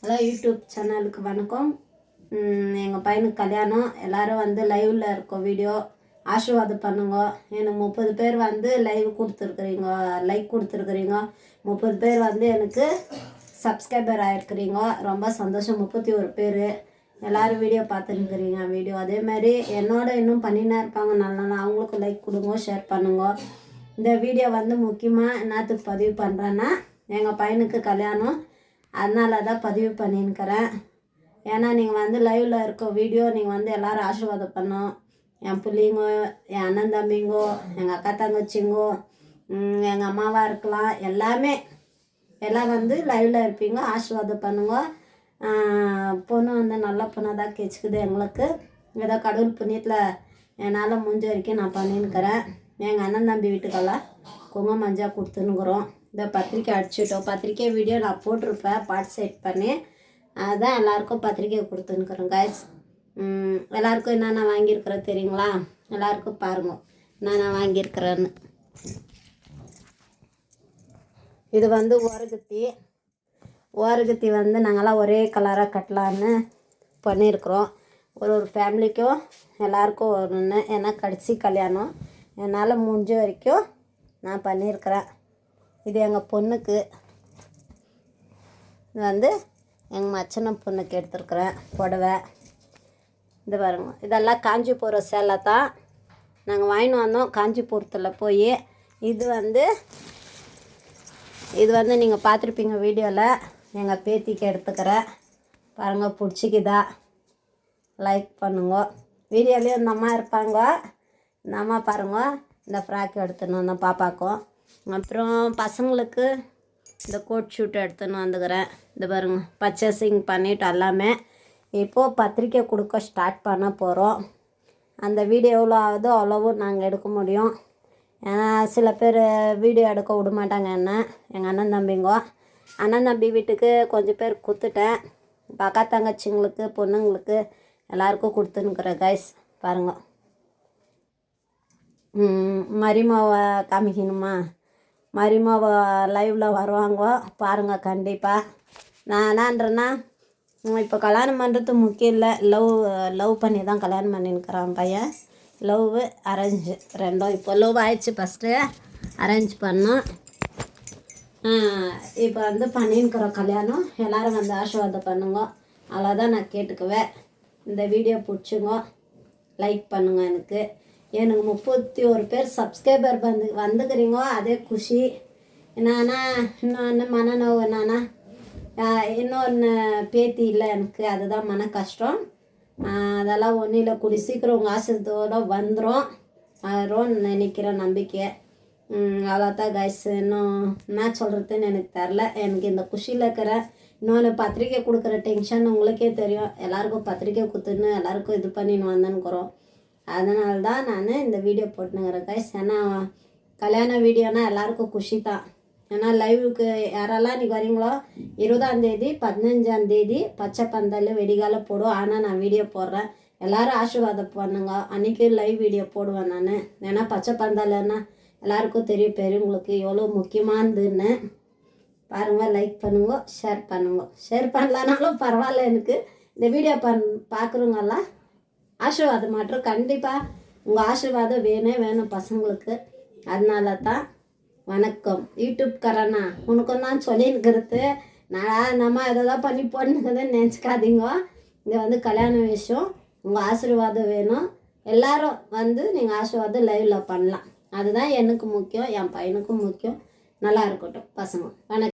Hello YouTube சேனலுக்கு வணக்கம். எங்கள் பையனுக்கு கல்யாணம். எல்லோரும் வந்து லைவில் இருக்கோம். வீடியோ ஆசீர்வாதம் பண்ணுங்க. எனக்கு 30 பேர் வந்து லைவ் கொடுத்துருக்குறீங்க, லைக் கொடுத்துருக்குறீங்க. 30 பேர் வந்து எனக்கு சப்ஸ்கிரைபர் ஆகிருக்குறீங்க. ரொம்ப சந்தோஷம். 31 பேர் எல்லோரும் வீடியோ பார்த்துருக்குறீங்க. வீடியோ அதேமாதிரி என்னோட இன்னும் பண்ணினா இருப்பாங்க. நல்ல அவங்களுக்கும் லைக் கொடுங்க, ஷேர் பண்ணுங்க. இந்த வீடியோ வந்து முக்கியமாக என்னத்துக்கு பதிவு பண்ணுறேன்னா, எங்கள் பையனுக்கு கல்யாணம், அதனால தான் பதிவு பண்ணின்னுக்கிறேன். ஏன்னா நீங்கள் வந்து லைவில் இருக்க வீடியோ நீங்கள் வந்து எல்லோரும் ஆசீர்வாதம் பண்ணோம். என் பிள்ளைங்கோ, என் அண்ணன் தம்பிங்கோ, எங்கள் அக்கா தங்கச்சிங்கோ, எங்கள் அம்மாவாக இருக்கலாம், எல்லாம் வந்து லைவில் இருப்பீங்க. ஆசீர்வாதம் பண்ணுங்க. பொண்ணு வந்து நல்ல பொண்ணாக தான் கெச்சிக்குது. எங்களுக்கு ஏதோ கடவுள் புண்ணியத்தில் என்னால் முடிஞ்ச வரைக்கும் நான் பண்ணின்னுக்கிறேன். எங்கள் அண்ணன் தம்பி வீட்டுக்கெல்லாம் குங்குமம் மஞ்சள் கொடுத்துன்னுக்குறோம். இந்த பத்திரிக்கை அடிச்சுட்டோம். பத்திரிக்கை வீடியோ நான் போட்டிருப்பேன் பார்ட்டிசிபேட் பண்ணி. அதுதான் எல்லாேருக்கும் பத்திரிக்கை கொடுத்துன்னுக்குறோம் கைஸ். எல்லாேருக்கும் என்னென்ன வாங்கியிருக்கிறேன் தெரியுங்களா? எல்லாேருக்கும் பாருங்க என்னென்ன வாங்கியிருக்கிறேன்னு. இது வந்து ஓரகத்தி வந்து நாங்கள்லாம் ஒரே கலராக கட்டலான்னு பண்ணியிருக்கிறோம். ஒரு ஃபேமிலிக்கும் எல்லாேருக்கும் ஒன்று. ஏன்னா கடைசி கல்யாணம் என்னால் முடிஞ்ச வரைக்கும் நான் பண்ணியிருக்கிறேன். இது எங்கள் பொண்ணுக்கு, இது வந்து எங்கள் மச்சனை பொண்ணுக்கு எடுத்துருக்குறேன் புடவை. இது பாருங்க, இதெல்லாம் காஞ்சிபுரம் சேலை தான் நாங்கள் வாங்கின்னு வந்தோம் காஞ்சிபுரத்தில் போய். இது வந்து நீங்கள் பார்த்துருப்பீங்க வீடியோவில். எங்கள் பேத்திக்கு எடுத்துக்கிறேன் பாருங்கள். பிடிச்சிக்குதா? லைக் பண்ணுங்க. வீடியோலேயும் இந்த அம்மா இருப்பாங்க. இந்த அம்மா பாருங்க, இந்த ஃப்ராக் எடுத்துன்னு வந்தோம் பாப்பாக்கும். அப்புறம் பசங்களுக்கு இந்த கோட் ஷூட் எடுத்துன்னு வந்துக்கிறேன். இந்த பாருங்க, பர்ச்சேசிங் பண்ணிவிட்டு எல்லாமே இப்போது பத்திரிக்கை கொடுக்க ஸ்டார்ட் பண்ண போகிறோம். அந்த வீடியோ எவ்வளோ ஆகுதோ அவ்வளோவும் நாங்கள் எடுக்க முடியும். ஏன்னா சில பேர் வீடியோ எடுக்க விட மாட்டாங்க என்ன, எங்கள் அண்ணன் தம்பிங்கோ. அண்ணன் தம்பி வீட்டுக்கு கொஞ்சம் பேர் கொடுத்துட்டேன். அக்கா தங்கச்சிங்களுக்கு, பொண்ணுங்களுக்கு எல்லாருக்கும் கொடுத்துன்னுக்குறேன் கைஸ். பாருங்கள், மரிமாவை காமிக்கணுமா? மரிமாவை லைவில் வருவாங்க பாருங்கள் கண்டிப்பாக. நான் என்னன்றேன்னா, இப்போ கல்யாணம் பண்ணுறது முக்கியம் இல்லை. லவ் பண்ணி தான் கல்யாணம் பண்ணின்னுக்கிறான் பையன். லவ் அரேஞ்சு ரெண்டும். இப்போ லவ் ஆயிடுச்சு, ஃபஸ்ட்டு அரேஞ்ச் பண்ணோம். இப்போ வந்து பண்ணின்னுக்கிறோம் கல்யாணம். எல்லோரும் வந்து ஆசீர்வாதம் பண்ணுங்க. அவ்வளோதான் நான் கேட்டுக்குவேன். இந்த வீடியோ பிடிச்சிங்க, லைக் பண்ணுங்க. எனக்கு 31 பேர் சப்ஸ்கிரைபர் வந்துக்கிறீங்க. அதே குஷி. என்னன்னா இன்னொன்று மனநோவு என்னன்னா, இன்னொன்று பேத்தி இல்லை எனக்கு. அதுதான் மன கஷ்டம். அதெல்லாம் ஒன்றும் இல்லை. கூடி சீக்கிரம் உங்கள் ஆசிரியத்தோடு வந்துடும் நினைக்கிற நம்பிக்கை. அவ்வளோதான் கைஸ். இன்னும் என்ன சொல்கிறதுன்னு எனக்கு தெரில. எனக்கு இந்த குஷியில் இருக்கிற இன்னொன்று பத்திரிக்கை கொடுக்குற டென்ஷன் உங்களுக்கே தெரியும். எல்லாேருக்கும் பத்திரிக்கை கொடுத்துன்னு எல்லாேருக்கும் இது பண்ணின்னு வந்தேன்னுக்குறோம். அதனால தான் நான் இந்த வீடியோ போட்டுனுங்கிறேன் கைஸ். ஏன்னா கல்யாண வீடியோனால் எல்லாேருக்கும் குஷி தான். ஏன்னா லைவுக்கு யாரெல்லாம் இன்றைக்கி வரீங்களோ 20ஆம் தேதி 15ஆம் தேதி பச்சை பந்தல் வெடிகால போடும். ஆனால் நான் வீடியோ போடுறேன். எல்லோரும் ஆசீர்வாதம் பண்ணுங்க. அன்றைக்கி லைவ் வீடியோ போடுவேன் நான். ஏன்னா பச்சை பந்தல்னா எல்லாேருக்கும் தெரியும் பெரியவங்களுக்கு எவ்வளோ முக்கியமானதுன்னு. பாருங்கள், லைக் பண்ணுங்க, ஷேர் பண்ணுங்க. ஷேர் பண்ணலனாலும் பரவாயில்ல. எனக்கு இந்த வீடியோ பார்க்குறவங்கெல்லாம் ஆசீர்வாதம் மாற்றம் கண்டிப்பாக உங்கள் ஆசீர்வாதம் வேணும் பசங்களுக்கு. அதனால தான் வணக்கம். யூடியூப்காரண்ணா உனக்கும் தான் சொல்லியிருக்கிறது. நான் நம்ம இதை தான் பண்ணி போட்டுக்குதுன்னு நினச்சிக்காதீங்க. இங்கே வந்து கல்யாண விஷயம். உங்கள் ஆசீர்வாதம் வேணும். எல்லோரும் வந்து நீங்கள் ஆசீர்வாதம் லைவில் பண்ணலாம். அதுதான் எனக்கு முக்கியம், என் பையனுக்கும் முக்கியம். நல்லா இருக்கட்டும் பசங்க. வணக்கம்.